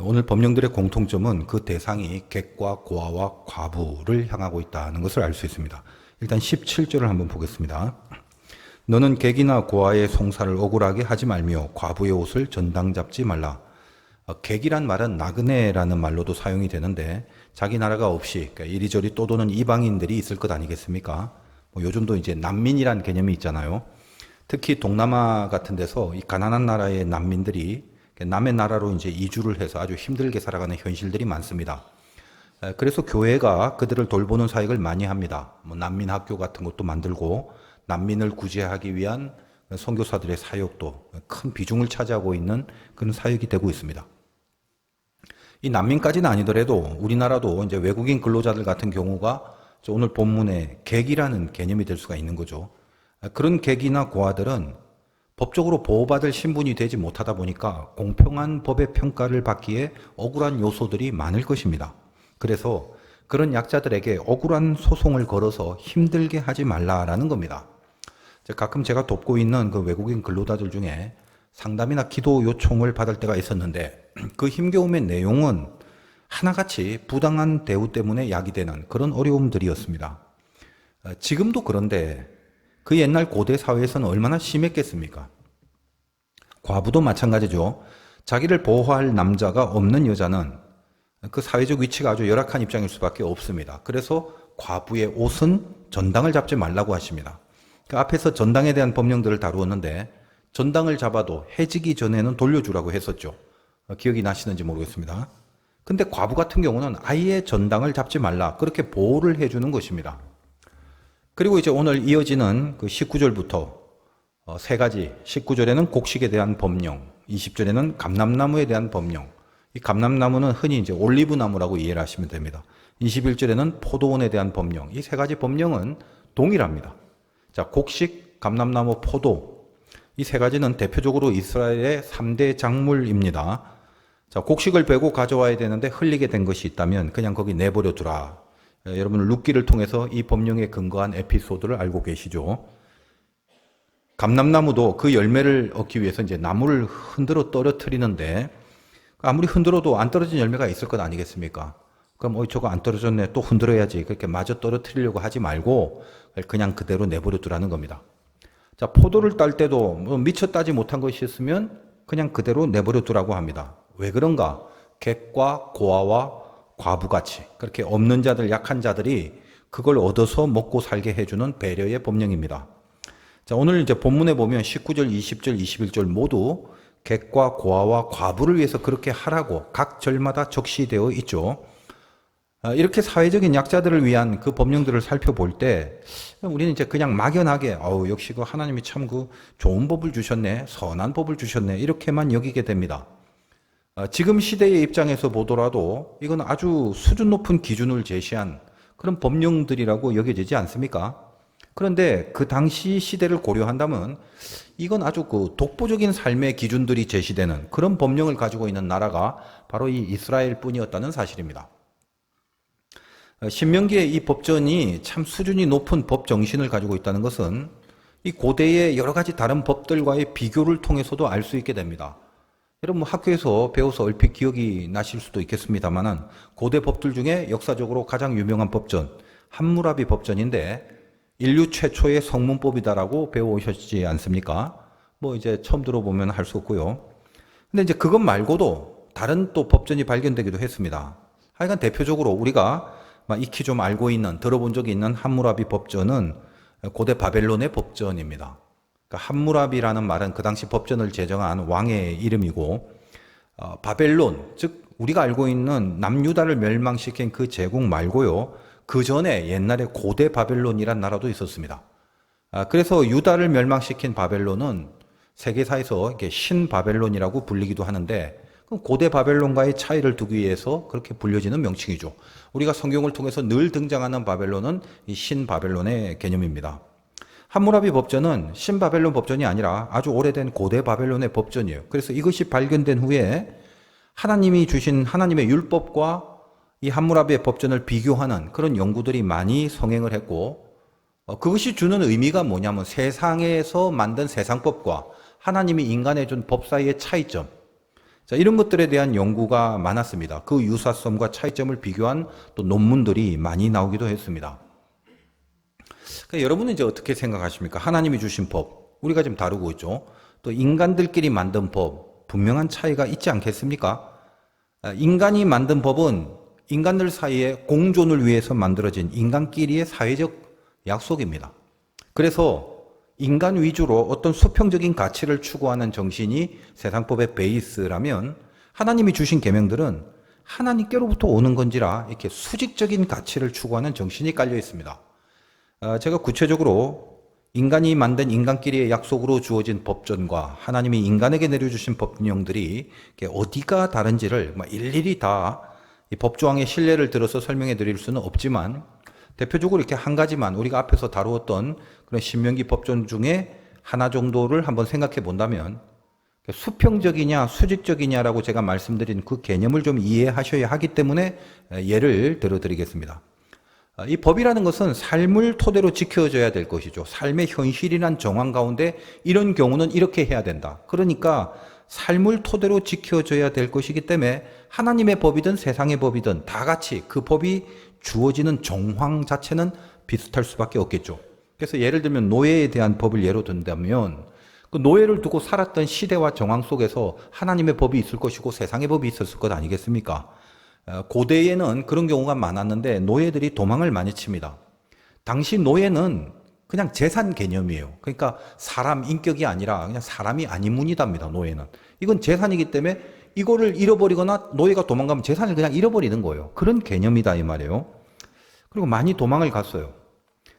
오늘 법령들의 공통점은 그 대상이 객과 고아와 과부를 향하고 있다는 것을 알 수 있습니다. 일단 17절을 한번 보겠습니다. 너는 객이나 고아의 송사를 억울하게 하지 말며 과부의 옷을 전당 잡지 말라. 객이란 말은 나그네라는 말로도 사용이 되는데 자기 나라가 없이 그러니까 이리저리 떠도는 이방인들이 있을 것 아니겠습니까? 요즘도 이제 난민이란 개념이 있잖아요. 특히 동남아 같은 데서 이 가난한 나라의 난민들이 남의 나라로 이제 이주를 해서 아주 힘들게 살아가는 현실들이 많습니다. 그래서 교회가 그들을 돌보는 사역을 많이 합니다. 난민 학교 같은 것도 만들고 난민을 구제하기 위한 선교사들의 사역도 큰 비중을 차지하고 있는 그런 사역이 되고 있습니다. 이 난민까지는 아니더라도 우리나라도 이제 외국인 근로자들 같은 경우가 오늘 본문에 객이라는 개념이 될 수가 있는 거죠. 그런 객이나 고아들은 법적으로 보호받을 신분이 되지 못하다 보니까 공평한 법의 평가를 받기에 억울한 요소들이 많을 것입니다. 그래서 그런 약자들에게 억울한 소송을 걸어서 힘들게 하지 말라라는 겁니다. 가끔 제가 돕고 있는 그 외국인 근로자들 중에 상담이나 기도 요청을 받을 때가 있었는데 그 힘겨움의 내용은 하나같이 부당한 대우 때문에 야기되는 그런 어려움들이었습니다. 지금도 그런데 그 옛날 고대 사회에서는 얼마나 심했겠습니까? 과부도 마찬가지죠. 자기를 보호할 남자가 없는 여자는 그 사회적 위치가 아주 열악한 입장일 수밖에 없습니다. 그래서 과부의 옷은 전당을 잡지 말라고 하십니다. 그 앞에서 전당에 대한 법령들을 다루었는데 전당을 잡아도 해지기 전에는 돌려주라고 했었죠. 기억이 나시는지 모르겠습니다. 근데 과부 같은 경우는 아예 전당을 잡지 말라 그렇게 보호를 해주는 것입니다. 그리고 이제 오늘 이어지는 그 19절부터 세 가지, 19절에는 곡식에 대한 법령, 20절에는 감람나무에 대한 법령. 이 감람나무는 흔히 이제 올리브 나무라고 이해를 하시면 됩니다. 21절에는 포도원에 대한 법령. 이 세 가지 법령은 동일합니다. 자, 곡식, 감람나무, 포도. 이 세 가지는 대표적으로 이스라엘의 3대 작물입니다. 자, 곡식을 베고 가져와야 되는데 흘리게 된 것이 있다면 그냥 거기 내버려 두라. 여러분 룻기를 통해서 이 법령에 근거한 에피소드를 알고 계시죠? 감람나무도 그 열매를 얻기 위해서 이제 나무를 흔들어 떨어뜨리는데 아무리 흔들어도 안 떨어진 열매가 있을 것 아니겠습니까? 그럼 저거 안 떨어졌네 또 흔들어야지 그렇게 마저 떨어뜨리려고 하지 말고 그냥 그대로 내버려 두라는 겁니다. 자, 포도를 딸 때도 미처 따지 못한 것이 있으면 그냥 그대로 내버려 두라고 합니다. 왜 그런가? 객과 고아와 과부같이 그렇게 없는 자들, 약한 자들이 그걸 얻어서 먹고 살게 해주는 배려의 법령입니다. 자, 오늘 이제 본문에 보면 19절, 20절, 21절 모두 객과 고아와 과부를 위해서 그렇게 하라고 각 절마다 적시되어 있죠. 이렇게 사회적인 약자들을 위한 그 법령들을 살펴볼 때 우리는 이제 그냥 막연하게 역시 그 하나님이 참 그 좋은 법을 주셨네, 선한 법을 주셨네 이렇게만 여기게 됩니다. 지금 시대의 입장에서 보더라도 이건 아주 수준 높은 기준을 제시한 그런 법령들이라고 여겨지지 않습니까? 그런데 그 당시 시대를 고려한다면 이건 아주 그 독보적인 삶의 기준들이 제시되는 그런 법령을 가지고 있는 나라가 바로 이 이스라엘 뿐이었다는 사실입니다. 신명기의 이 법전이 참 수준이 높은 법 정신을 가지고 있다는 것은 이 고대의 여러 가지 다른 법들과의 비교를 통해서도 알 수 있게 됩니다. 여러분 학교에서 배워서 얼핏 기억이 나실 수도 있겠습니다만 고대 법들 중에 역사적으로 가장 유명한 법전 함무라비 법전인데 인류 최초의 성문법이다라고 배워오셨지 않습니까? 이제 처음 들어보면 할 수 없고요. 근데 이제 그것 말고도 다른 또 법전이 발견되기도 했습니다. 하여간 대표적으로 우리가 익히 좀 알고 있는 들어본 적이 있는 함무라비 법전은 고대 바벨론의 법전입니다. 그러니까 함무라비라는 말은 그 당시 법전을 제정한 왕의 이름이고 바벨론, 즉 우리가 알고 있는 남유다를 멸망시킨 그 제국 말고요. 그 전에 옛날에 고대 바벨론이란 나라도 있었습니다. 그래서 유다를 멸망시킨 바벨론은 세계사에서 이렇게 신바벨론이라고 불리기도 하는데 고대 바벨론과의 차이를 두기 위해서 그렇게 불려지는 명칭이죠. 우리가 성경을 통해서 늘 등장하는 바벨론은 이 신바벨론의 개념입니다. 함무라비 법전은 신바벨론 법전이 아니라 아주 오래된 고대 바벨론의 법전이에요. 그래서 이것이 발견된 후에 하나님이 주신 하나님의 율법과 이 함무라비의 법전을 비교하는 그런 연구들이 많이 성행을 했고 그것이 주는 의미가 뭐냐면 세상에서 만든 세상법과 하나님이 인간에 준 법 사이의 차이점 자, 이런 것들에 대한 연구가 많았습니다. 그 유사성과 차이점을 비교한 또 논문들이 많이 나오기도 했습니다. 그러니까 여러분은 이제 어떻게 생각하십니까? 하나님이 주신 법, 우리가 지금 다루고 있죠. 또 인간들끼리 만든 법, 분명한 차이가 있지 않겠습니까? 인간이 만든 법은 인간들 사이에 공존을 위해서 만들어진 인간끼리의 사회적 약속입니다. 그래서 인간 위주로 어떤 수평적인 가치를 추구하는 정신이 세상법의 베이스라면 하나님이 주신 계명들은 하나님께로부터 오는 건지라 이렇게 수직적인 가치를 추구하는 정신이 깔려 있습니다. 제가 구체적으로 인간이 만든 인간끼리의 약속으로 주어진 법전과 하나님이 인간에게 내려주신 법령들이 어디가 다른지를 일일이 다 이 법조항의 신뢰를 들어서 설명해 드릴 수는 없지만 대표적으로 이렇게 한 가지만 우리가 앞에서 다루었던 그런 신명기 법전 중에 하나 정도를 한번 생각해 본다면 수평적이냐 수직적이냐라고 제가 말씀드린 그 개념을 좀 이해하셔야 하기 때문에 예를 들어 드리겠습니다. 이 법이라는 것은 삶을 토대로 지켜져야 될 것이죠. 삶의 현실이란 정황 가운데 이런 경우는 이렇게 해야 된다. 그러니까 삶을 토대로 지켜져야 될 것이기 때문에 하나님의 법이든 세상의 법이든 다 같이 그 법이 주어지는 정황 자체는 비슷할 수밖에 없겠죠. 그래서 예를 들면 노예에 대한 법을 예로 든다면 그 노예를 두고 살았던 시대와 정황 속에서 하나님의 법이 있을 것이고 세상의 법이 있었을 것 아니겠습니까? 고대에는 그런 경우가 많았는데 노예들이 도망을 많이 칩니다. 당시 노예는 그냥 재산 개념이에요. 그러니까 사람 인격이 아니라 그냥 사람이 아닌 문이답니다. 노예는. 이건 재산이기 때문에 이거를 잃어버리거나 노예가 도망가면 재산을 그냥 잃어버리는 거예요. 그런 개념이다 이 말이에요. 그리고 많이 도망을 갔어요.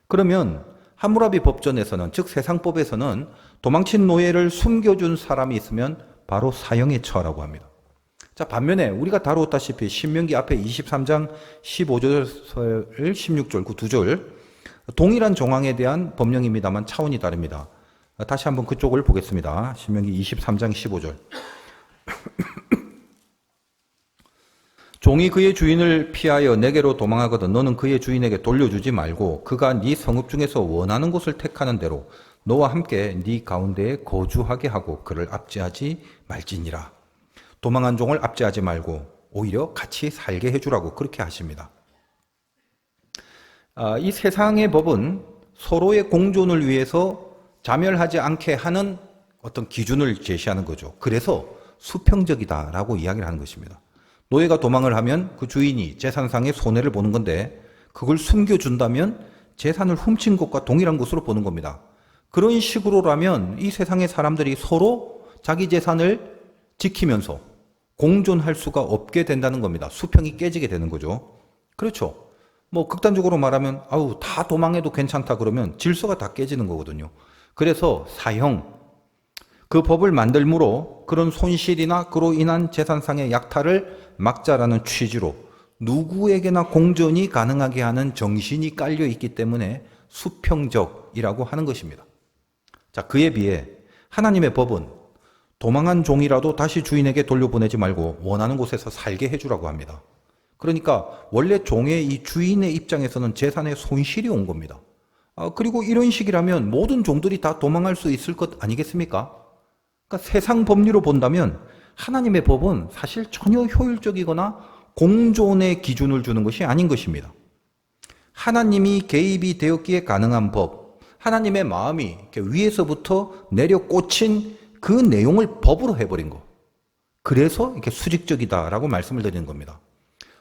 그러면 함무라비 법전에서는 즉 세상법에서는 도망친 노예를 숨겨준 사람이 있으면 바로 사형에 처하라고 합니다. 자, 반면에 우리가 다루었다시피 신명기 앞에 23장 15절 16절 그 두 절 동일한 정황에 대한 법령입니다만 차원이 다릅니다. 다시 한번 그쪽을 보겠습니다. 신명기 23장 15절 종이 그의 주인을 피하여 내게로 도망하거든 너는 그의 주인에게 돌려주지 말고 그가 네 성읍 중에서 원하는 곳을 택하는 대로 너와 함께 네 가운데에 거주하게 하고 그를 압제하지 말지니라. 도망한 종을 압제하지 말고 오히려 같이 살게 해주라고 그렇게 하십니다. 이 세상의 법은 서로의 공존을 위해서 자멸하지 않게 하는 어떤 기준을 제시하는 거죠. 그래서 수평적이다라고 이야기를 하는 것입니다. 노예가 도망을 하면 그 주인이 재산상의 손해를 보는 건데 그걸 숨겨준다면 재산을 훔친 것과 동일한 것으로 보는 겁니다. 그런 식으로라면 이 세상의 사람들이 서로 자기 재산을 지키면서 공존할 수가 없게 된다는 겁니다. 수평이 깨지게 되는 거죠. 그렇죠. 뭐 극단적으로 말하면 아우 다 도망해도 괜찮다 그러면 질서가 다 깨지는 거거든요. 그래서 사형, 그 법을 만들므로 그런 손실이나 그로 인한 재산상의 약탈을 막자라는 취지로 누구에게나 공존이 가능하게 하는 정신이 깔려 있기 때문에 수평적이라고 하는 것입니다. 자, 그에 비해 하나님의 법은 도망한 종이라도 다시 주인에게 돌려보내지 말고 원하는 곳에서 살게 해주라고 합니다. 그러니까 원래 종의 이 주인의 입장에서는 재산에 손실이 온 겁니다. 그리고 이런 식이라면 모든 종들이 다 도망할 수 있을 것 아니겠습니까? 그러니까 세상 법리로 본다면 하나님의 법은 사실 전혀 효율적이거나 공존의 기준을 주는 것이 아닌 것입니다. 하나님이 개입이 되었기에 가능한 법, 하나님의 마음이 이렇게 위에서부터 내려 꽂힌 그 내용을 법으로 해버린 거. 그래서 이렇게 수직적이다라고 말씀을 드리는 겁니다.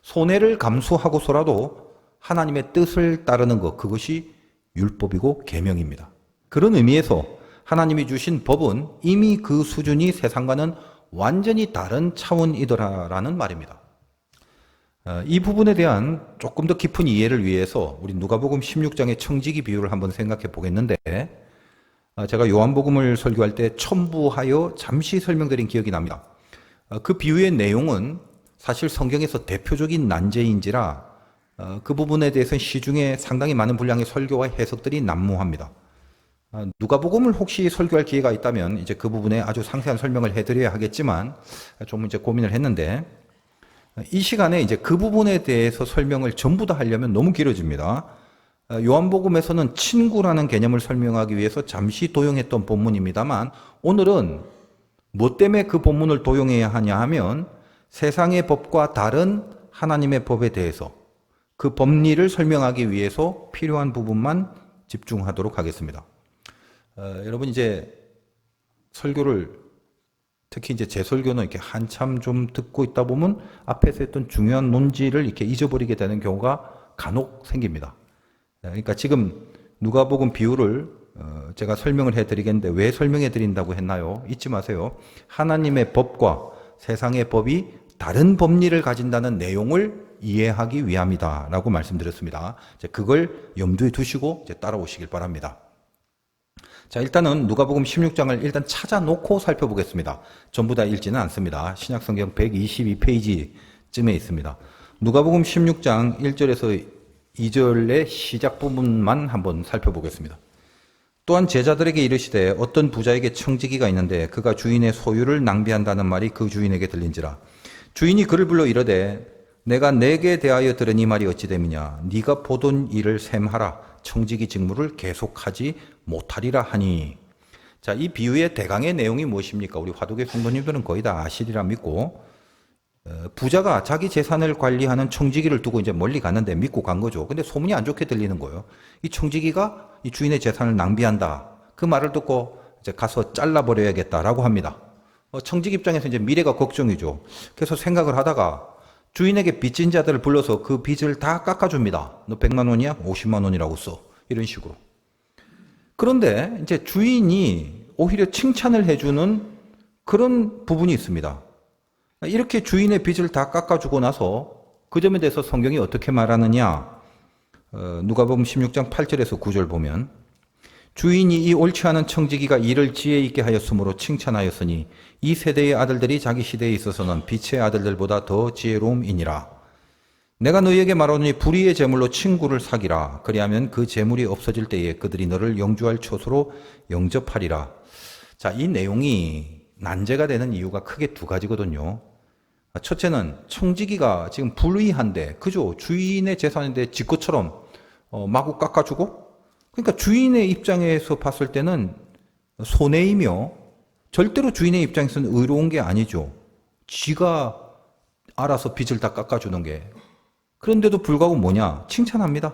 손해를 감수하고서라도 하나님의 뜻을 따르는 것, 그것이 율법이고 계명입니다. 그런 의미에서 하나님이 주신 법은 이미 그 수준이 세상과는 완전히 다른 차원이더라라는 말입니다. 이 부분에 대한 조금 더 깊은 이해를 위해서 우리 누가복음 16장의 청지기 비유를 한번 생각해 보겠는데 제가 요한복음을 설교할 때 첨부하여 잠시 설명드린 기억이 납니다. 그 비유의 내용은 사실 성경에서 대표적인 난제인지라 그 부분에 대해서는 시중에 상당히 많은 분량의 설교와 해석들이 난무합니다. 누가복음을 혹시 설교할 기회가 있다면 이제 그 부분에 아주 상세한 설명을 해드려야 하겠지만 좀 이제 고민을 했는데 이 시간에 이제 그 부분에 대해서 설명을 전부 다 하려면 너무 길어집니다. 요한복음에서는 친구라는 개념을 설명하기 위해서 잠시 도용했던 본문입니다만 오늘은 뭐 때문에 그 본문을 도용해야 하냐 하면 세상의 법과 다른 하나님의 법에 대해서 그 법리를 설명하기 위해서 필요한 부분만 집중하도록 하겠습니다. 여러분 이제 설교를 특히 이제 제 설교는 이렇게 한참 좀 듣고 있다 보면 앞에서 했던 중요한 논지를 이렇게 잊어버리게 되는 경우가 간혹 생깁니다. 그러니까 지금 누가복음 비유를 제가 설명을 해드리겠는데 왜 설명해 드린다고 했나요? 잊지 마세요. 하나님의 법과 세상의 법이 다른 법리를 가진다는 내용을 이해하기 위함이다 라고 말씀드렸습니다. 그걸 염두에 두시고 이제 따라오시길 바랍니다. 자, 일단은 누가복음 16장을 일단 찾아놓고 살펴보겠습니다. 전부 다 읽지는 않습니다. 신약성경 122페이지쯤에 있습니다. 누가복음 16장 1절에서 2절의 시작 부분만 한번 살펴보겠습니다. 또한 제자들에게 이르시되 어떤 부자에게 청지기가 있는데 그가 주인의 소유를 낭비한다는 말이 그 주인에게 들린지라. 주인이 그를 불러 이르되 내가 내게 대하여 들은 이 말이 어찌 됨이냐. 네가 보던 일을 셈하라. 청지기 직무를 계속하지 못하리라 하니. 자, 이 비유의 대강의 내용이 무엇입니까? 우리 화두계 성도님들은 거의 다 아시리라 믿고, 부자가 자기 재산을 관리하는 청지기를 두고 이제 멀리 갔는데 믿고 간 거죠. 근데 소문이 안 좋게 들리는 거예요. 이 청지기가 이 주인의 재산을 낭비한다. 그 말을 듣고 이제 가서 잘라버려야겠다라고 합니다. 청지기 입장에서 이제 미래가 걱정이죠. 그래서 생각을 하다가 주인에게 빚진 자들을 불러서 그 빚을 다 깎아줍니다. 너 100만 원이야? 50만 원이라고 써. 이런 식으로. 그런데 이제 주인이 오히려 칭찬을 해주는 그런 부분이 있습니다. 이렇게 주인의 빚을 다 깎아주고 나서 그 점에 대해서 성경이 어떻게 말하느냐. 누가복음 16장 8절에서 9절 보면 주인이 이 옳지 않은 청지기가 일을 지혜 있게 하였으므로 칭찬하였으니 이 세대의 아들들이 자기 시대에 있어서는 빛의 아들들보다 더 지혜로움이니라. 내가 너희에게 말하노니 불의의 재물로 친구를 사기라. 그리하면 그 재물이 없어질 때에 그들이 너를 영주할 처소로 영접하리라. 자, 이 내용이 난제가 되는 이유가 크게 두 가지거든요. 첫째는 청지기가 지금 불의한데, 그죠? 주인의 재산인데 지 것처럼 마구 깎아주고, 그러니까 주인의 입장에서 봤을 때는 손해이며 절대로 주인의 입장에서는 의로운 게 아니죠. 쥐가 알아서 빚을 다 깎아주는 게. 그런데도 불구하고 뭐냐? 칭찬합니다.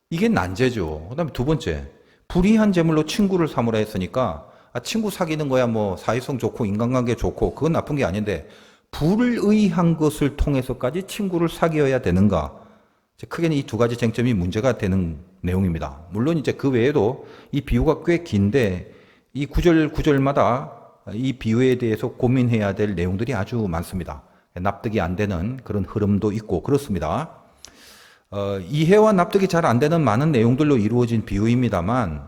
이게 난제죠. 그 다음에 두 번째, 불의한 재물로 친구를 삼으라 했으니까 친구 사귀는 거야 뭐 사회성 좋고 인간관계 좋고 그건 나쁜 게 아닌데 불의한 것을 통해서까지 친구를 사귀어야 되는가? 크게는 이 두 가지 쟁점이 문제가 되는 내용입니다. 물론 이제 그 외에도 이 비유가 꽤 긴데 이 구절마다 이 비유에 대해서 고민해야 될 내용들이 아주 많습니다. 납득이 안 되는 그런 흐름도 있고 그렇습니다. 이해와 납득이 잘 안 되는 많은 내용들로 이루어진 비유입니다만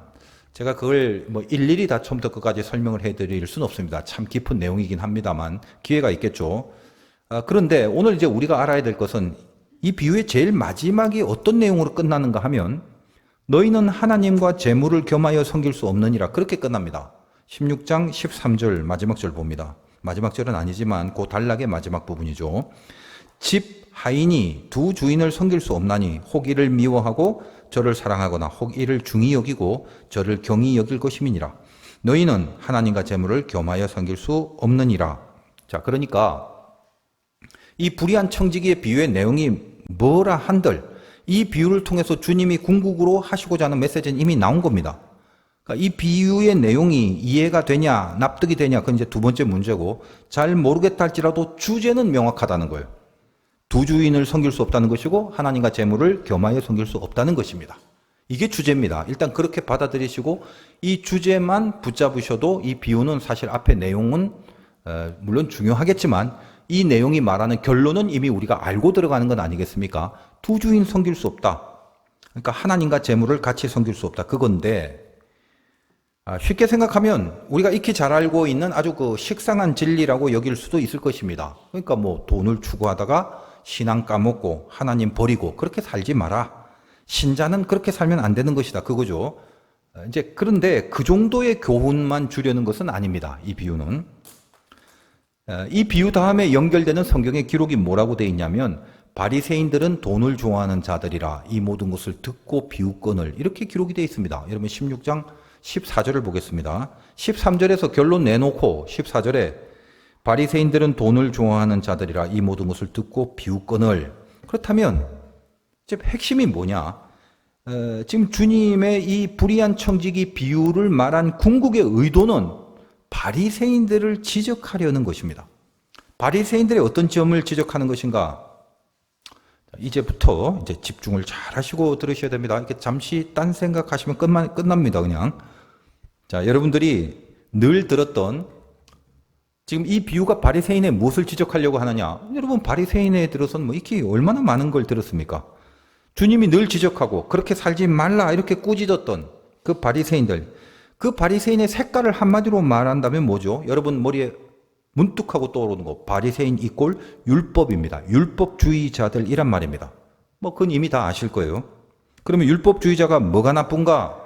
제가 그걸 뭐 일일이 다 처음부터 끝까지 설명을 해드릴 수는 없습니다. 참 깊은 내용이긴 합니다만 기회가 있겠죠. 그런데 오늘 이제 우리가 알아야 될 것은 이 비유의 제일 마지막이 어떤 내용으로 끝나는가 하면 너희는 하나님과 재물을 겸하여 섬길 수 없느니라. 그렇게 끝납니다. 16장 13절 마지막 절 봅니다. 마지막 절은 아니지만 그 단락의 마지막 부분이죠. 집 하인이 두 주인을 섬길 수 없나니 혹 이를 미워하고 저를 사랑하거나 혹 이를 중히 여기고 저를 경히 여길 것임이니라. 너희는 하나님과 재물을 겸하여 섬길 수 없느니라. 자, 그러니까 이 불의한 청지기의 비유의 내용이 뭐라 한들 이 비유를 통해서 주님이 궁극으로 하시고자 하는 메시지는 이미 나온 겁니다. 그러니까 이 비유의 내용이 이해가 되냐 납득이 되냐 그건 이제 두 번째 문제고 잘 모르겠다 할지라도 주제는 명확하다는 거예요. 두 주인을 섬길 수 없다는 것이고 하나님과 재물을 겸하여 섬길 수 없다는 것입니다. 이게 주제입니다. 일단 그렇게 받아들이시고 이 주제만 붙잡으셔도 이 비유는 사실 앞에 내용은 물론 중요하겠지만 이 내용이 말하는 결론은 이미 우리가 알고 들어가는 건 아니겠습니까? 두 주인 섬길 수 없다. 그러니까 하나님과 재물을 같이 섬길 수 없다. 그건데 쉽게 생각하면 우리가 익히 잘 알고 있는 아주 그 식상한 진리라고 여길 수도 있을 것입니다. 그러니까 뭐 돈을 추구하다가 신앙 까먹고 하나님 버리고 그렇게 살지 마라. 신자는 그렇게 살면 안 되는 것이다. 그거죠. 이제 그런데 그 정도의 교훈만 주려는 것은 아닙니다. 이 비유는. 이 비유 다음에 연결되는 성경의 기록이 뭐라고 되어 있냐면 바리새인들은 돈을 좋아하는 자들이라 이 모든 것을 듣고 비웃거늘 이렇게 기록이 되어 있습니다. 여러분 16장 14절을 보겠습니다. 13절에서 결론 내놓고 14절에 바리새인들은 돈을 좋아하는 자들이라 이 모든 것을 듣고 비웃거늘. 그렇다면 지금 핵심이 뭐냐? 지금 주님의 이 불의한 청지기 비유를 말한 궁극의 의도는 바리새인들을 지적하려는 것입니다. 바리새인들의 어떤 점을 지적하는 것인가? 이제부터 이제 집중을 잘 하시고 들으셔야 됩니다. 이렇게 잠시 딴 생각하시면 끝납니다, 그냥. 자, 여러분들이 늘 들었던 지금 이 비유가 바리새인의 무엇을 지적하려고 하느냐? 여러분, 바리새인에 들어서는 뭐 이렇게 얼마나 많은 걸 들었습니까? 주님이 늘 지적하고 그렇게 살지 말라 이렇게 꾸짖었던 그 바리새인들, 그 바리새인의 색깔을 한마디로 말한다면 뭐죠? 여러분 머리에 문득 하고 떠오르는 거, 바리새인 이꼴 율법입니다. 율법주의자들이란 말입니다. 뭐 그건 이미 다 아실 거예요. 그러면 율법주의자가 뭐가 나쁜가?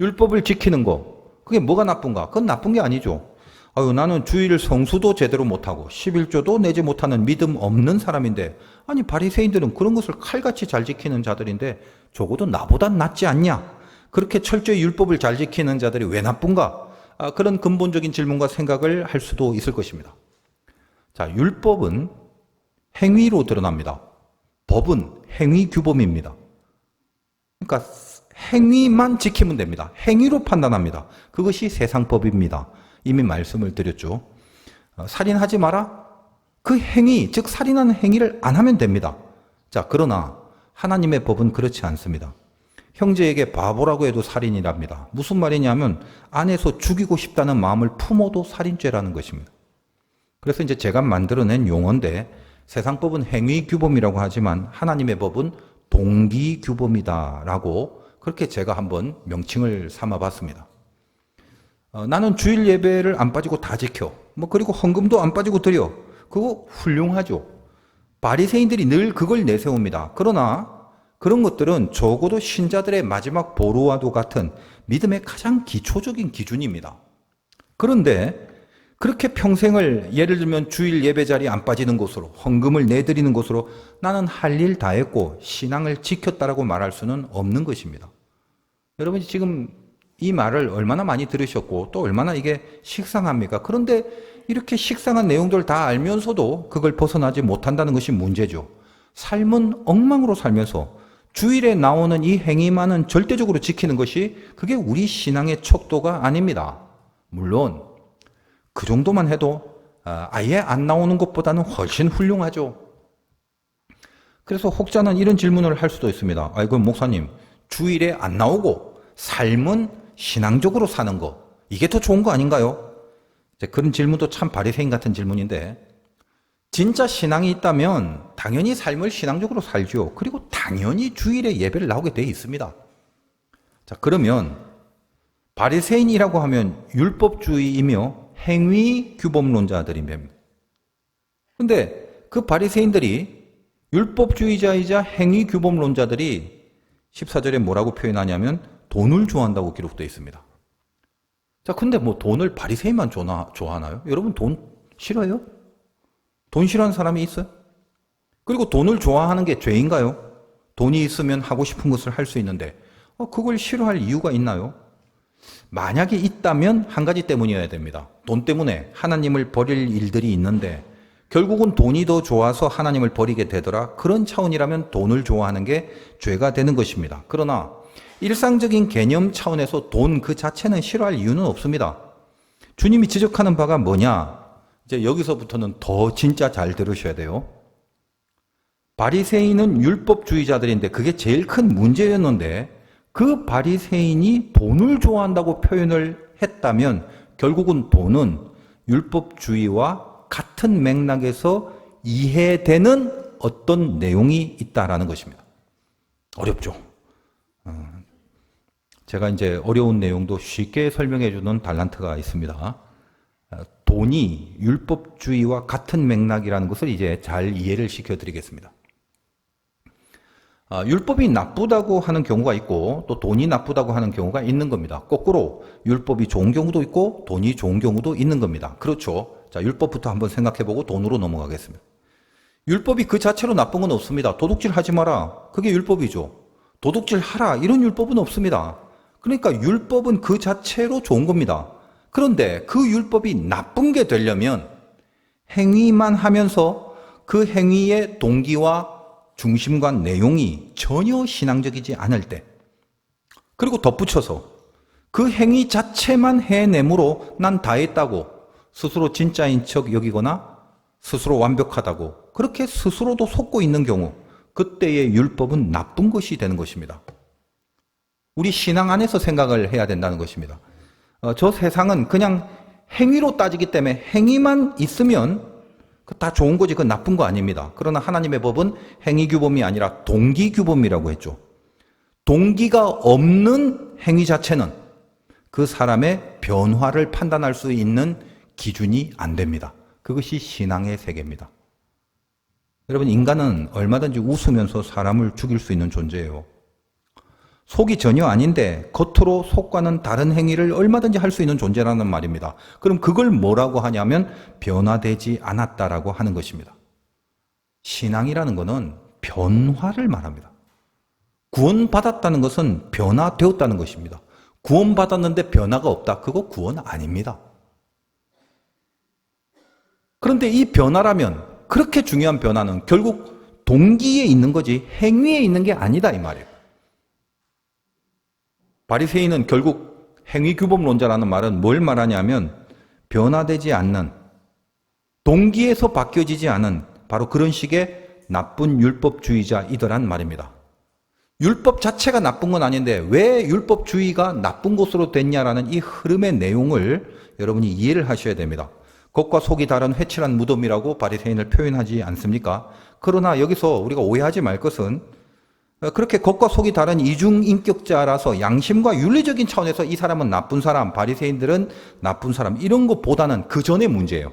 율법을 지키는 거, 그게 뭐가 나쁜가? 그건 나쁜 게 아니죠. 아유, 나는 주일 성수도 제대로 못하고 11조도 내지 못하는 믿음 없는 사람인데, 아니 바리새인들은 그런 것을 칼같이 잘 지키는 자들인데 적어도 나보단 낫지 않냐? 그렇게 철저히 율법을 잘 지키는 자들이 왜 나쁜가? 그런 근본적인 질문과 생각을 할 수도 있을 것입니다. 자, 율법은 행위로 드러납니다. 법은 행위 규범입니다. 그러니까 행위만 지키면 됩니다. 행위로 판단합니다. 그것이 세상법입니다. 이미 말씀을 드렸죠. 살인하지 마라? 그 행위, 즉 살인하는 행위를 안 하면 됩니다. 자, 그러나 하나님의 법은 그렇지 않습니다. 형제에게 바보라고 해도 살인이랍니다. 무슨 말이냐면 안에서 죽이고 싶다는 마음을 품어도 살인죄라는 것입니다. 그래서 이제 제가 만들어낸 용어인데, 세상법은 행위규범이라고 하지만 하나님의 법은 동기규범이다라고 그렇게 제가 한번 명칭을 삼아봤습니다. 나는 주일 예배를 안 빠지고 다 지켜. 그리고 헌금도 안 빠지고 드려. 그거 훌륭하죠. 바리새인들이 늘 그걸 내세웁니다. 그러나 그런 것들은 적어도 신자들의 마지막 보루와도 같은 믿음의 가장 기초적인 기준입니다. 그런데 그렇게 평생을, 예를 들면 주일 예배 자리에 안 빠지는 것으로, 헌금을 내드리는 것으로 나는 할 일 다 했고 신앙을 지켰다라고 말할 수는 없는 것입니다. 여러분이 지금 이 말을 얼마나 많이 들으셨고 또 얼마나 이게 식상합니까? 그런데 이렇게 식상한 내용들 다 알면서도 그걸 벗어나지 못한다는 것이 문제죠. 삶은 엉망으로 살면서 주일에 나오는 이 행위만은 절대적으로 지키는 것이, 그게 우리 신앙의 척도가 아닙니다. 물론 그 정도만 해도 아예 안 나오는 것보다는 훨씬 훌륭하죠. 그래서 혹자는 이런 질문을 할 수도 있습니다. 아이고 목사님, 주일에 안 나오고 삶은 신앙적으로 사는 거, 이게 더 좋은 거 아닌가요? 그런 질문도 참 바리새인 같은 질문인데, 진짜 신앙이 있다면 당연히 삶을 신앙적으로 살죠. 그리고 당연히 주일에 예배를 나오게 돼 있습니다. 자, 그러면 바리새인이라고 하면 율법주의이며 행위 규범론자들입니다. 그런데 그 바리새인들이, 율법주의자이자 행위 규범론자들이 14절에 뭐라고 표현하냐면 돈을 좋아한다고 기록되어 있습니다. 자, 근데 뭐 돈을 바리새인만 좋아하나요? 여러분 돈 싫어요? 돈 싫어하는 사람이 있어요? 그리고 돈을 좋아하는 게 죄인가요? 돈이 있으면 하고 싶은 것을 할 수 있는데 그걸 싫어할 이유가 있나요? 만약에 있다면 한 가지 때문이어야 됩니다. 돈 때문에 하나님을 버릴 일들이 있는데 결국은 돈이 더 좋아서 하나님을 버리게 되더라. 그런 차원이라면 돈을 좋아하는 게 죄가 되는 것입니다. 그러나 일상적인 개념 차원에서 돈 그 자체는 싫어할 이유는 없습니다. 주님이 지적하는 바가 뭐냐? 이제 여기서부터는 더 진짜 잘 들으셔야 돼요. 바리새인은 율법주의자들인데 그게 제일 큰 문제였는데, 그 바리새인이 돈을 좋아한다고 표현을 했다면 결국은 돈은 율법주의와 같은 맥락에서 이해되는 어떤 내용이 있다라는 것입니다. 어렵죠. 제가 이제 어려운 내용도 쉽게 설명해 주는 달란트가 있습니다. 돈이 율법주의와 같은 맥락이라는 것을 이제 잘 이해를 시켜드리겠습니다. 율법이 나쁘다고 하는 경우가 있고 또 돈이 나쁘다고 하는 경우가 있는 겁니다. 거꾸로 율법이 좋은 경우도 있고 돈이 좋은 경우도 있는 겁니다. 그렇죠. 자, 율법부터 한번 생각해보고 돈으로 넘어가겠습니다. 율법이 그 자체로 나쁜 건 없습니다. 도둑질 하지 마라. 그게 율법이죠. 도둑질 하라. 이런 율법은 없습니다. 그러니까 율법은 그 자체로 좋은 겁니다. 그런데 그 율법이 나쁜 게 되려면 행위만 하면서 그 행위의 동기와 중심과 내용이 전혀 신앙적이지 않을 때, 그리고 덧붙여서 그 행위 자체만 해내므로 난 다 했다고 스스로 진짜인 척 여기거나 스스로 완벽하다고 그렇게 스스로도 속고 있는 경우, 그때의 율법은 나쁜 것이 되는 것입니다. 우리 신앙 안에서 생각을 해야 된다는 것입니다. 저 세상은 그냥 행위로 따지기 때문에 행위만 있으면 다 좋은 거지 그 나쁜 거 아닙니다. 그러나 하나님의 법은 행위규범이 아니라 동기규범이라고 했죠. 동기가 없는 행위 자체는 그 사람의 변화를 판단할 수 있는 기준이 안 됩니다. 그것이 신앙의 세계입니다. 여러분, 인간은 얼마든지 웃으면서 사람을 죽일 수 있는 존재예요. 속이 전혀 아닌데 겉으로 속과는 다른 행위를 얼마든지 할 수 있는 존재라는 말입니다. 그럼 그걸 뭐라고 하냐면 변화되지 않았다라고 하는 것입니다. 신앙이라는 것은 변화를 말합니다. 구원받았다는 것은 변화되었다는 것입니다. 구원받았는데 변화가 없다. 그거 구원 아닙니다. 그런데 이 변화라면, 그렇게 중요한 변화는 결국 동기에 있는 거지 행위에 있는 게 아니다 이 말이에요. 바리새인은 결국 행위규범론자라는 말은 뭘 말하냐면 변화되지 않는, 동기에서 바뀌어지지 않은 바로 그런 식의 나쁜 율법주의자이더란 말입니다. 율법 자체가 나쁜 건 아닌데 왜 율법주의가 나쁜 것으로 됐냐라는 이 흐름의 내용을 여러분이 이해를 하셔야 됩니다. 겉과 속이 다른 회칠한 무덤이라고 바리새인을 표현하지 않습니까? 그러나 여기서 우리가 오해하지 말 것은 그렇게 겉과 속이 다른 이중인격자라서 양심과 윤리적인 차원에서 이 사람은 나쁜 사람, 바리새인들은 나쁜 사람, 이런 것보다는 그 전의 문제예요.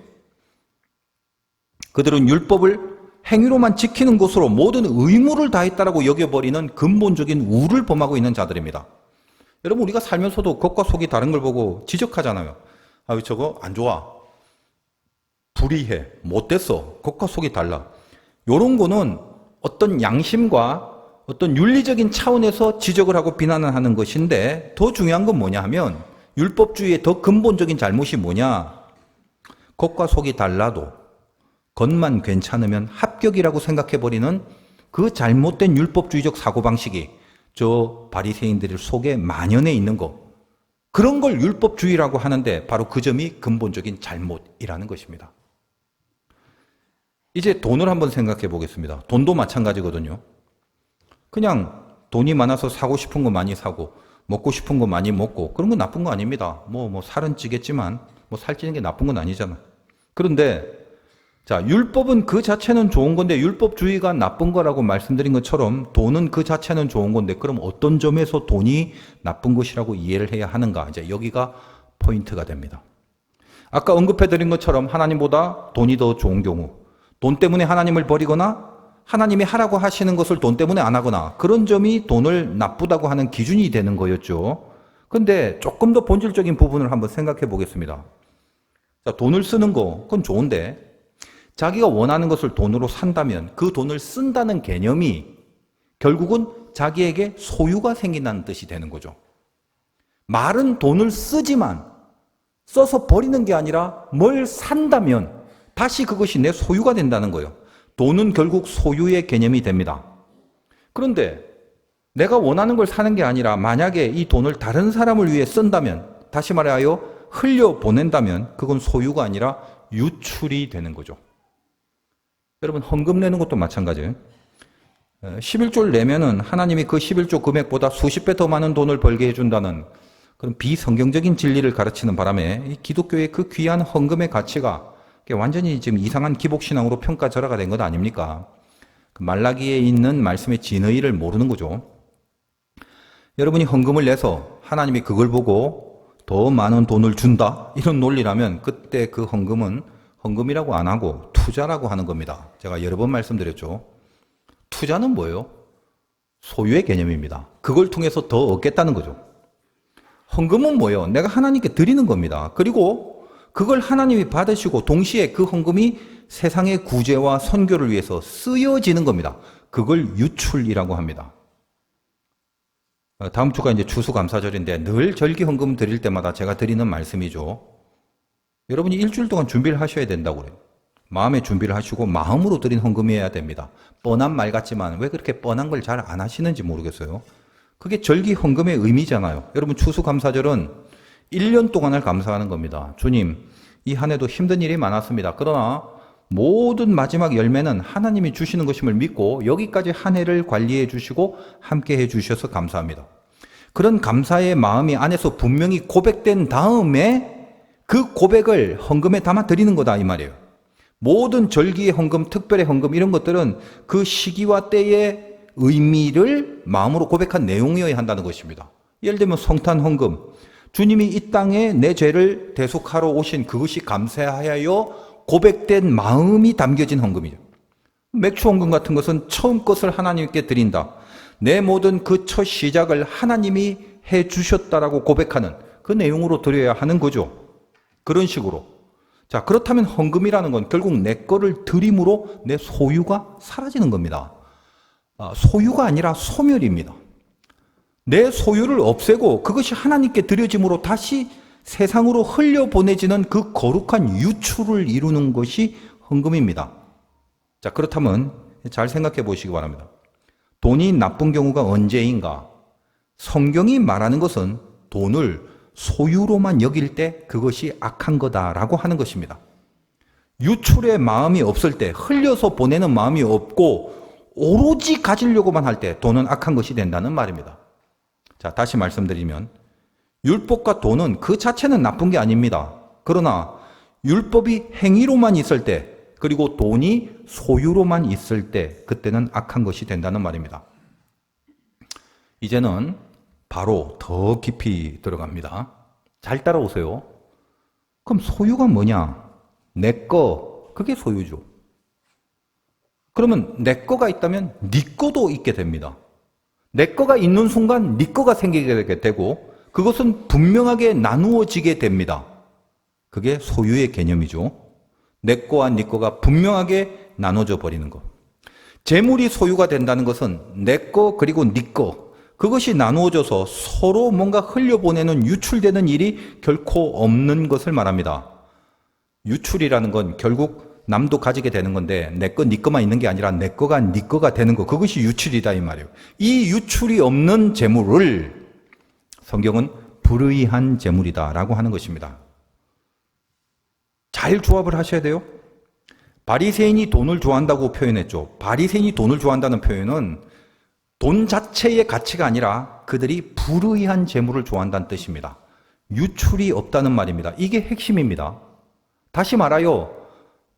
그들은 율법을 행위로만 지키는 것으로 모든 의무를 다했다라고 여겨버리는 근본적인 우를 범하고 있는 자들입니다. 여러분, 우리가 살면서도 겉과 속이 다른 걸 보고 지적하잖아요. 아, 저거 안 좋아. 불의해. 못됐어. 겉과 속이 달라. 이런 거는 어떤 양심과 어떤 윤리적인 차원에서 지적을 하고 비난을 하는 것인데, 더 중요한 건 뭐냐 하면 율법주의의 더 근본적인 잘못이 뭐냐, 겉과 속이 달라도 겉만 괜찮으면 합격이라고 생각해버리는 그 잘못된 율법주의적 사고방식이 저 바리새인들 속에 만연해 있는 거, 그런 걸 율법주의라고 하는데 바로 그 점이 근본적인 잘못이라는 것입니다. 이제 돈을 한번 생각해 보겠습니다. 돈도 마찬가지거든요. 그냥 돈이 많아서 사고 싶은 거 많이 사고 먹고 싶은 거 많이 먹고 그런 건 나쁜 거 아닙니다. 살은 찌겠지만 살찌는 게 나쁜 건 아니잖아. 그런데 자, 율법은 그 자체는 좋은 건데 율법주의가 나쁜 거라고 말씀드린 것처럼 돈은 그 자체는 좋은 건데 그럼 어떤 점에서 돈이 나쁜 것이라고 이해를 해야 하는가? 이제 여기가 포인트가 됩니다. 아까 언급해드린 것처럼 하나님보다 돈이 더 좋은 경우, 돈 때문에 하나님을 버리거나 하나님이 하라고 하시는 것을 돈 때문에 안 하거나, 그런 점이 돈을 나쁘다고 하는 기준이 되는 거였죠. 그런데 조금 더 본질적인 부분을 한번 생각해 보겠습니다. 자, 돈을 쓰는 거, 그건 좋은데 자기가 원하는 것을 돈으로 산다면 그 돈을 쓴다는 개념이 결국은 자기에게 소유가 생긴다는 뜻이 되는 거죠. 말은 돈을 쓰지만 써서 버리는 게 아니라 뭘 산다면 다시 그것이 내 소유가 된다는 거예요. 돈은 결국 소유의 개념이 됩니다. 그런데 내가 원하는 걸 사는 게 아니라 만약에 이 돈을 다른 사람을 위해 쓴다면, 다시 말하여 흘려보낸다면 그건 소유가 아니라 유출이 되는 거죠. 여러분, 헌금 내는 것도 마찬가지예요. 11조를 내면은 하나님이 그 11조 금액보다 수십 배 더 많은 돈을 벌게 해준다는 그런 비성경적인 진리를 가르치는 바람에 이 기독교의 그 귀한 헌금의 가치가 완전히 지금 이상한 기복신앙으로 평가절하가 된 것 아닙니까? 그 말라기에 있는 말씀의 진의를 모르는 거죠. 여러분이 헌금을 내서 하나님이 그걸 보고 더 많은 돈을 준다, 이런 논리라면 그때 그 헌금은 헌금이라고 안 하고 투자라고 하는 겁니다. 제가 여러 번 말씀드렸죠. 투자는 뭐예요? 소유의 개념입니다. 그걸 통해서 더 얻겠다는 거죠. 헌금은 뭐예요? 내가 하나님께 드리는 겁니다. 그리고 그걸 하나님이 받으시고 동시에 그 헌금이 세상의 구제와 선교를 위해서 쓰여지는 겁니다. 그걸 유출이라고 합니다. 다음 주가 이제 추수감사절인데 늘 절기헌금 드릴 때마다 제가 드리는 말씀이죠. 여러분이 일주일 동안 준비를 하셔야 된다고 그래요. 마음의 준비를 하시고 마음으로 드린 헌금이어야 됩니다. 뻔한 말 같지만 왜 그렇게 뻔한 걸 잘 안 하시는지 모르겠어요. 그게 절기헌금의 의미잖아요. 여러분 추수감사절은 1년 동안을 감사하는 겁니다. 주님, 이 한 해도 힘든 일이 많았습니다. 그러나 모든 마지막 열매는 하나님이 주시는 것임을 믿고 여기까지 한 해를 관리해 주시고 함께 해 주셔서 감사합니다. 그런 감사의 마음이 안에서 분명히 고백된 다음에 그 고백을 헌금에 담아 드리는 거다 이 말이에요. 모든 절기의 헌금, 특별의 헌금 이런 것들은 그 시기와 때의 의미를 마음으로 고백한 내용이어야 한다는 것입니다. 예를 들면 성탄 헌금, 주님이 이 땅에 내 죄를 대속하러 오신 그것이 감사하여 고백된 마음이 담겨진 헌금이죠. 맥주 헌금 같은 것은 처음 것을 하나님께 드린다. 내 모든 그 첫 시작을 하나님이 해 주셨다라고 고백하는 그 내용으로 드려야 하는 거죠. 그런 식으로. 자, 그렇다면 헌금이라는 건 결국 내 거를 드림으로 내 소유가 사라지는 겁니다. 소유가 아니라 소멸입니다. 내 소유를 없애고 그것이 하나님께 드려짐으로 다시 세상으로 흘려보내지는 그 거룩한 유출을 이루는 것이 헌금입니다. 자, 그렇다면 잘 생각해 보시기 바랍니다. 돈이 나쁜 경우가 언제인가? 성경이 말하는 것은 돈을 소유로만 여길 때 그것이 악한 거다라고 하는 것입니다. 유출의 마음이 없을 때, 흘려서 보내는 마음이 없고 오로지 가지려고만 할 때 돈은 악한 것이 된다는 말입니다. 자, 다시 말씀드리면 율법과 돈은 그 자체는 나쁜 게 아닙니다. 그러나 율법이 행위로만 있을 때, 그리고 돈이 소유로만 있을 때 그때는 악한 것이 된다는 말입니다. 이제는 바로 더 깊이 들어갑니다. 잘 따라오세요. 그럼 소유가 뭐냐? 내 거, 그게 소유죠. 그러면 내 거가 있다면 네 거도 있게 됩니다. 내 거가 있는 순간 네 거가 생기게 되고 그것은 분명하게 나누어지게 됩니다. 그게 소유의 개념이죠. 내 거와 네 거가 분명하게 나눠져 버리는 것. 재물이 소유가 된다는 것은 내 거 그리고 네 거, 그것이 나누어져서 서로 뭔가 흘려보내는 유출되는 일이 결코 없는 것을 말합니다. 유출이라는 건 결국 남도 가지게 되는 건데 내 거, 네 거만 있는 게 아니라 내 거가 네 거가 되는 거, 그것이 유출이다 이 말이에요. 이 유출이 없는 재물을 성경은 불의한 재물이다라고 하는 것입니다. 잘 조합을 하셔야 돼요. 바리새인이 돈을 좋아한다고 표현했죠. 바리새인이 돈을 좋아한다는 표현은 돈 자체의 가치가 아니라 그들이 불의한 재물을 좋아한다는 뜻입니다. 유출이 없다는 말입니다. 이게 핵심입니다. 다시 말하여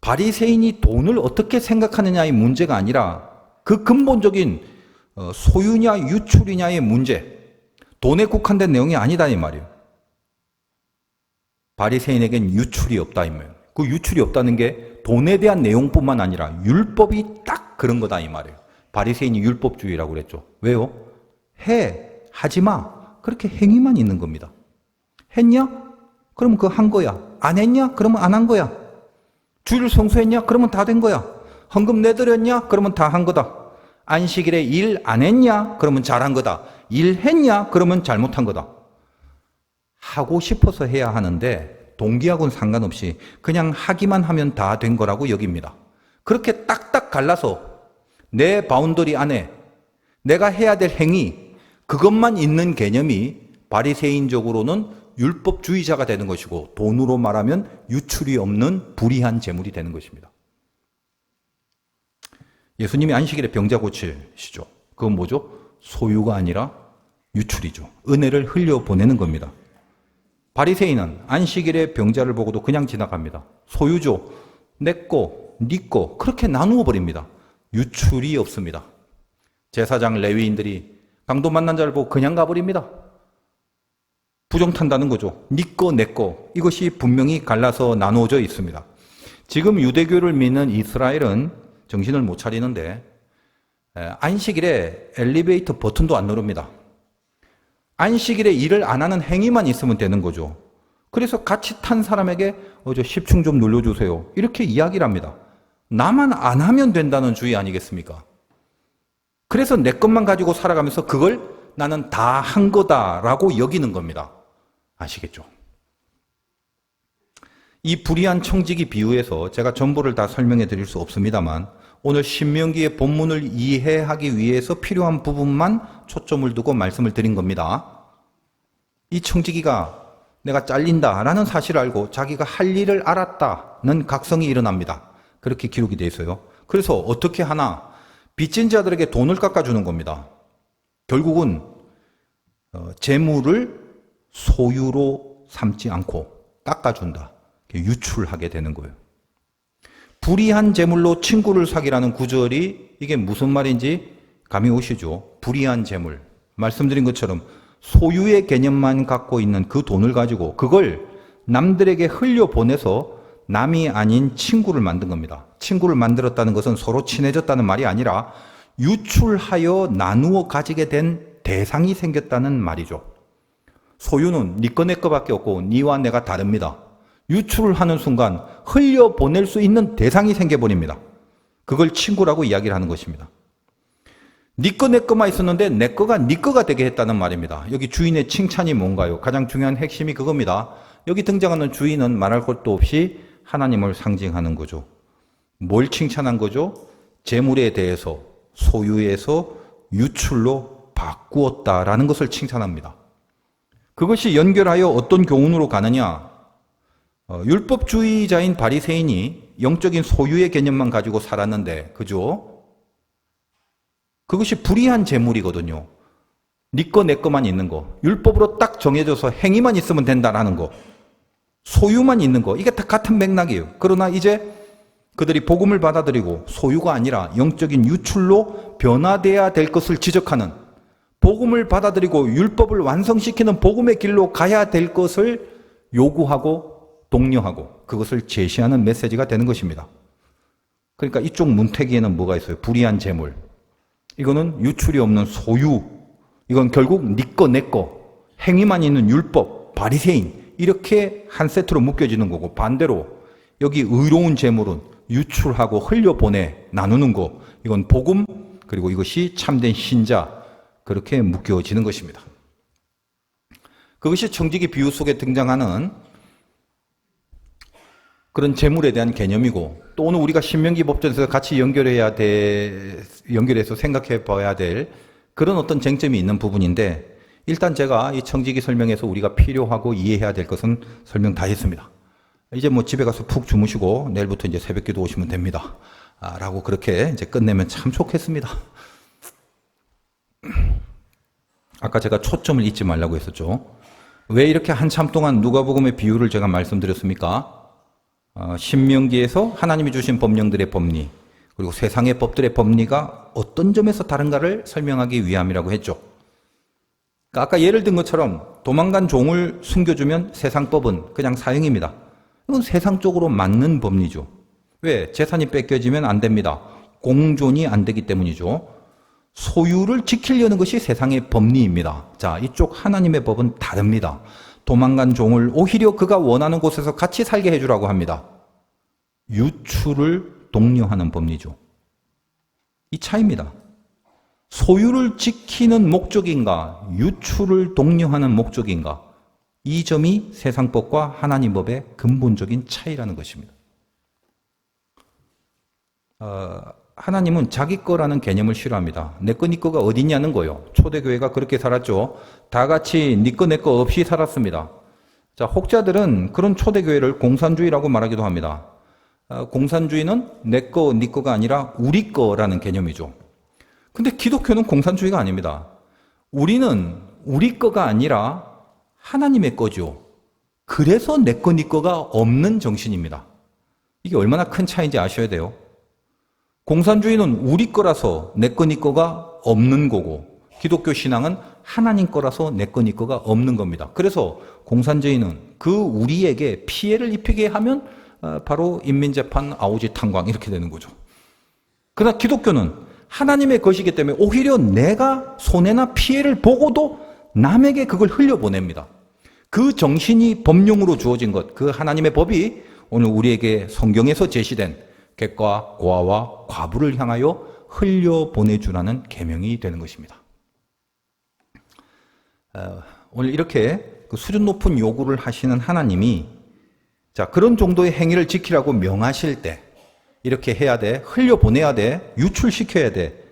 바리새인이 돈을 어떻게 생각하느냐의 문제가 아니라 그 근본적인 소유냐 유출이냐의 문제, 돈에 국한된 내용이 아니다 이 말이에요. 바리새인에겐 유출이 없다 이 말이에요. 그 유출이 없다는 게 돈에 대한 내용뿐만 아니라 율법이 딱 그런 거다 이 말이에요. 바리새인이 율법주의라고 그랬죠. 왜요? 하지 마. 그렇게 행위만 있는 겁니다. 했냐? 그러면 그거 한 거야. 안 했냐? 그러면 안 한 거야. 주일 성수했냐? 그러면 다 된 거야. 헌금 내드렸냐? 그러면 다 한 거다. 안식일에 일 안 했냐? 그러면 잘한 거다. 일 했냐? 그러면 잘못한 거다. 하고 싶어서 해야 하는데 동기하고는 상관없이 그냥 하기만 하면 다 된 거라고 여깁니다. 그렇게 딱딱 갈라서 내 바운더리 안에 내가 해야 될 행위, 그것만 있는 개념이 바리새인적으로는 율법주의자가 되는 것이고 돈으로 말하면 유출이 없는 불의한 재물이 되는 것입니다. 예수님이 안식일에 병자 고치시죠. 그건 뭐죠? 소유가 아니라 유출이죠. 은혜를 흘려보내는 겁니다. 바리새인은 안식일에 병자를 보고도 그냥 지나갑니다. 소유죠. 내 거, 네 거 그렇게 나누어 버립니다. 유출이 없습니다. 제사장 레위인들이 강도 만난 자를 보고 그냥 가버립니다. 부정탄다는 거죠. 네 거, 내 거. 이것이 분명히 갈라서 나누어져 있습니다. 지금 유대교를 믿는 이스라엘은 정신을 못 차리는데 안식일에 엘리베이터 버튼도 안 누릅니다. 안식일에 일을 안 하는 행위만 있으면 되는 거죠. 그래서 같이 탄 사람에게 저 10층 좀 눌러주세요. 이렇게 이야기를 합니다. 나만 안 하면 된다는 주의 아니겠습니까? 그래서 내 것만 가지고 살아가면서 그걸 나는 다 한 거다라고 여기는 겁니다. 아시겠죠? 이 불의한 청지기 비유에서 제가 전부를 다 설명해 드릴 수 없습니다만 오늘 신명기의 본문을 이해하기 위해서 필요한 부분만 초점을 두고 말씀을 드린 겁니다. 이 청지기가 내가 잘린다라는 사실을 알고 자기가 할 일을 알았다는 각성이 일어납니다. 그렇게 기록이 되어 있어요. 그래서 어떻게 하나? 빚진 자들에게 돈을 깎아주는 겁니다. 결국은 재물을 소유로 삼지 않고 깎아준다. 유출하게 되는 거예요. 불의한 재물로 친구를 사귀라는 구절이 이게 무슨 말인지 감이 오시죠? 불의한 재물. 말씀드린 것처럼 소유의 개념만 갖고 있는 그 돈을 가지고 그걸 남들에게 흘려보내서 남이 아닌 친구를 만든 겁니다. 친구를 만들었다는 것은 서로 친해졌다는 말이 아니라 유출하여 나누어 가지게 된 대상이 생겼다는 말이죠. 소유는 네 거 내 거밖에 없고 네와 내가 다릅니다. 유출을 하는 순간 흘려보낼 수 있는 대상이 생겨버립니다. 그걸 친구라고 이야기를 하는 것입니다. 네 거 내 거만 있었는데 내 거가 네 거가 되게 했다는 말입니다. 여기 주인의 칭찬이 뭔가요? 가장 중요한 핵심이 그겁니다. 여기 등장하는 주인은 말할 것도 없이 하나님을 상징하는 거죠. 뭘 칭찬한 거죠? 재물에 대해서 소유에서 유출로 바꾸었다라는 것을 칭찬합니다. 그것이 연결하여 어떤 교훈으로 가느냐? 율법주의자인 바리새인이 영적인 소유의 개념만 가지고 살았는데, 그죠? 그것이 불의한 재물이거든요. 네 거, 내 거만 있는 거. 율법으로 딱 정해져서 행위만 있으면 된다라는 거. 소유만 있는 거. 이게 다 같은 맥락이에요. 그러나 이제 그들이 복음을 받아들이고 소유가 아니라 영적인 유출로 변화돼야 될 것을 지적하는, 복음을 받아들이고 율법을 완성시키는 복음의 길로 가야 될 것을 요구하고 독려하고 그것을 제시하는 메시지가 되는 것입니다. 그러니까 이쪽 문태기에는 뭐가 있어요? 불의한 재물. 이거는 유출이 없는 소유. 이건 결국 네 거, 내 거. 행위만 있는 율법, 바리새인. 이렇게 한 세트로 묶여지는 거고, 반대로 여기 의로운 재물은 유출하고 흘려보내 나누는 거. 이건 복음, 그리고 이것이 참된 신자. 그렇게 묶여지는 것입니다. 그것이 청지기 비유 속에 등장하는 그런 재물에 대한 개념이고, 또 오늘 우리가 신명기 법전에서 같이 연결해서 생각해 봐야 될 그런 어떤 쟁점이 있는 부분인데, 일단 제가 이 청지기 설명에서 우리가 필요하고 이해해야 될 것은 설명 다 했습니다. 이제 뭐 집에 가서 푹 주무시고 내일부터 이제 새벽기도 오시면 됩니다. 라고 그렇게 이제 끝내면 참 좋겠습니다. 아까 제가 초점을 잊지 말라고 했었죠. 왜 이렇게 한참 동안 누가복음의 비유를 제가 말씀드렸습니까? 신명기에서 하나님이 주신 법령들의 법리, 그리고 세상의 법들의 법리가 어떤 점에서 다른가를 설명하기 위함이라고 했죠. 그러니까 아까 예를 든 것처럼 도망간 종을 숨겨주면 세상 법은 그냥 사형입니다. 이건 세상적으로 맞는 법리죠. 왜? 재산이 뺏겨지면 안 됩니다. 공존이 안 되기 때문이죠. 소유를 지키려는 것이 세상의 법리입니다. 자, 이쪽 하나님의 법은 다릅니다. 도망간 종을 오히려 그가 원하는 곳에서 같이 살게 해주라고 합니다. 유출을 독려하는 법리죠. 이 차이입니다. 소유를 지키는 목적인가, 유출을 독려하는 목적인가, 이 점이 세상법과 하나님 법의 근본적인 차이라는 것입니다. 하나님은 자기 거라는 개념을 싫어합니다. 내 거, 네 거가 어딨냐는 거요. 초대교회가 그렇게 살았죠. 다 같이 네 거, 내 거 없이 살았습니다. 자, 혹자들은 그런 초대교회를 공산주의라고 말하기도 합니다. 공산주의는 내 거, 네 거가 아니라 우리 거라는 개념이죠. 근데 기독교는 공산주의가 아닙니다. 우리는 우리 거가 아니라 하나님의 거죠. 그래서 내 거, 네 거가 없는 정신입니다. 이게 얼마나 큰 차이인지 아셔야 돼요. 공산주의는 우리 거라서 내 거, 네 거가 없는 거고, 기독교 신앙은 하나님 거라서 내 거, 네 거가 없는 겁니다. 그래서 공산주의는 그 우리에게 피해를 입히게 하면 바로 인민재판, 아오지 탄광 이렇게 되는 거죠. 그러나 기독교는 하나님의 것이기 때문에 오히려 내가 손해나 피해를 보고도 남에게 그걸 흘려보냅니다. 그 정신이 법령으로 주어진 것, 그 하나님의 법이 오늘 우리에게 성경에서 제시된 객과 고아와 과부를 향하여 흘려보내주라는 계명이 되는 것입니다. 오늘 이렇게 그 수준 높은 요구를 하시는 하나님이 자, 그런 정도의 행위를 지키라고 명하실 때 이렇게 해야 돼, 흘려보내야 돼, 유출시켜야 돼.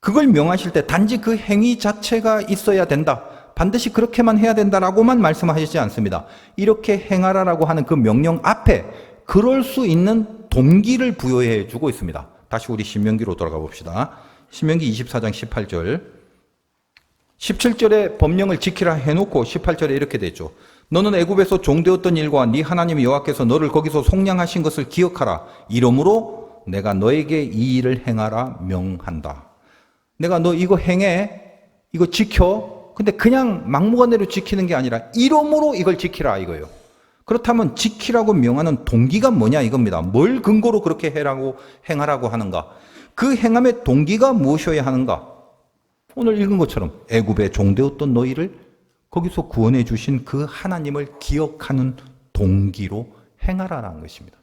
그걸 명하실 때 단지 그 행위 자체가 있어야 된다. 반드시 그렇게만 해야 된다라고만 말씀하시지 않습니다. 이렇게 행하라라고 하는 그 명령 앞에 그럴 수 있는 동기를 부여해 주고 있습니다. 다시 우리 신명기로 돌아가 봅시다. 신명기 24장 18절. 17절에 법령을 지키라 해놓고 18절에 이렇게 되죠. 너는 애굽에서 종되었던 일과 네 하나님 여호와께서 너를 거기서 속량하신 것을 기억하라. 이러므로 내가 너에게 이 일을 행하라 명한다. 내가 너 이거 행해, 이거 지켜. 근데 그냥 막무가내로 지키는 게 아니라 이러므로 이걸 지키라 이거예요. 그렇다면 지키라고 명하는 동기가 뭐냐 이겁니다. 뭘 근거로 그렇게 해라고 행하라고 하는가? 그 행함의 동기가 무엇이어야 하는가? 오늘 읽은 것처럼 애굽에 종되었던 너희를 거기서 구원해 주신 그 하나님을 기억하는 동기로 행하라는 것입니다.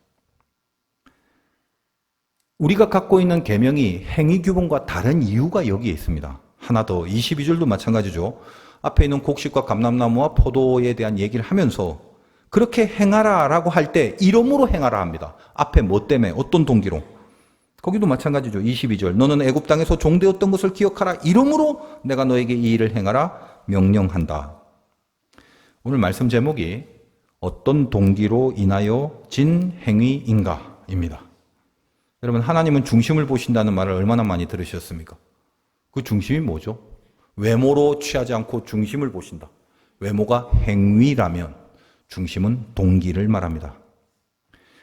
우리가 갖고 있는 계명이 행위 규범과 다른 이유가 여기에 있습니다. 하나 더 22절도 마찬가지죠. 앞에 있는 곡식과 감람나무와 포도에 대한 얘기를 하면서 그렇게 행하라라고 할 때 이러므로 행하라 합니다. 앞에 뭐 때문에 어떤 동기로? 거기도 마찬가지죠. 22절. 너는 애굽 땅에서 종되었던 것을 기억하라. 이러므로 내가 너에게 이 일을 행하라 명령한다. 오늘 말씀 제목이 어떤 동기로 인하여 진 행위인가입니다. 여러분, 하나님은 중심을 보신다는 말을 얼마나 많이 들으셨습니까? 그 중심이 뭐죠? 외모로 취하지 않고 중심을 보신다. 외모가 행위라면 중심은 동기를 말합니다.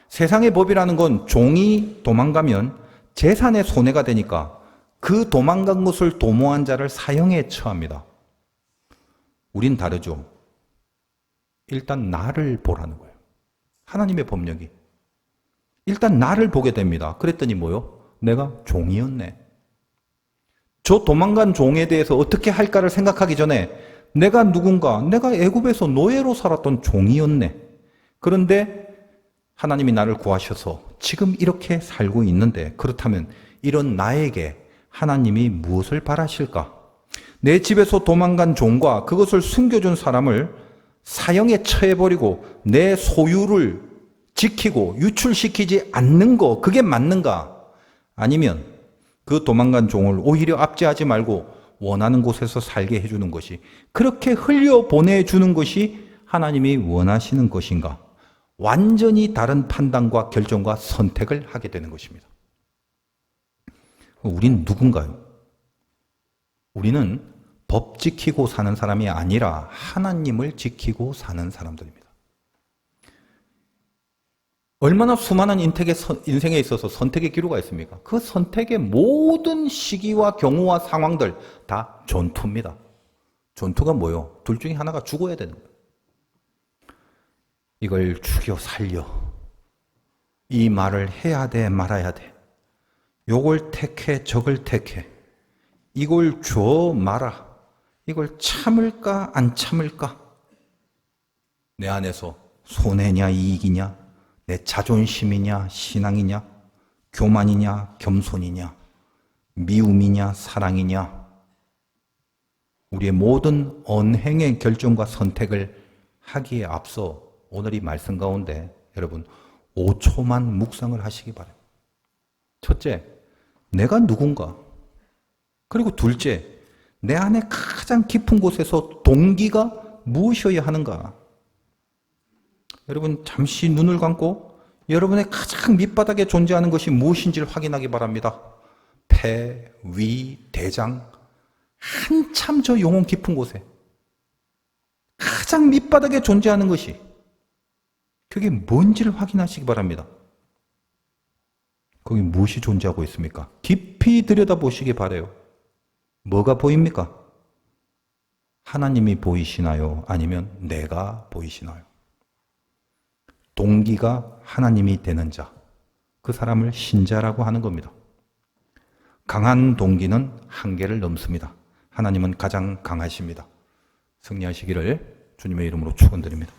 세상의 법이라는 건 종이 도망가면 재산의 손해가 되니까 그 도망간 것을 도모한 자를 사형에 처합니다. 우린 다르죠. 일단 나를 보라는 거예요. 하나님의 법령이. 일단 나를 보게 됩니다. 그랬더니 뭐요? 내가 종이었네. 저 도망간 종에 대해서 어떻게 할까를 생각하기 전에 내가 누군가, 내가 애굽에서 노예로 살았던 종이었네. 그런데 하나님이 나를 구하셔서 지금 이렇게 살고 있는데 그렇다면 이런 나에게 하나님이 무엇을 바라실까? 내 집에서 도망간 종과 그것을 숨겨준 사람을 사형에 처해버리고 내 소유를 지키고 유출시키지 않는 거, 그게 맞는가? 아니면 그 도망간 종을 오히려 압제하지 말고 원하는 곳에서 살게 해주는 것이, 그렇게 흘려보내주는 것이 하나님이 원하시는 것인가? 완전히 다른 판단과 결정과 선택을 하게 되는 것입니다. 우린 누군가요? 우리는 법 지키고 사는 사람이 아니라 하나님을 지키고 사는 사람들입니다. 얼마나 수많은 인생에 있어서 선택의 기로가 있습니까? 그 선택의 모든 시기와 경우와 상황들 다 전투입니다. 전투가 뭐요? 둘 중에 하나가 죽어야 되는 거예요. 이걸 죽여 살려. 이 말을 해야 돼, 말아야 돼. 요걸 택해, 저걸 택해. 이걸 줘, 말아. 이걸 참을까, 안 참을까? 내 안에서 손해냐, 이익이냐? 내 자존심이냐, 신앙이냐? 교만이냐, 겸손이냐? 미움이냐, 사랑이냐? 우리의 모든 언행의 결정과 선택을 하기에 앞서 오늘 이 말씀 가운데 여러분 5초만 묵상을 하시기 바랍니다. 첫째, 내가 누군가? 그리고 둘째, 내 안에 가장 깊은 곳에서 동기가 무엇이어야 하는가? 여러분 잠시 눈을 감고 여러분의 가장 밑바닥에 존재하는 것이 무엇인지를 확인하기 바랍니다. 폐, 위, 대장, 한참 저 영혼 깊은 곳에 가장 밑바닥에 존재하는 것이 그게 뭔지를 확인하시기 바랍니다. 거기 무엇이 존재하고 있습니까? 깊이 들여다보시기 바라요. 뭐가 보입니까? 하나님이 보이시나요? 아니면 내가 보이시나요? 동기가 하나님이 되는 자, 그 사람을 신자라고 하는 겁니다. 강한 동기는 한계를 넘습니다. 하나님은 가장 강하십니다. 승리하시기를 주님의 이름으로 축원드립니다.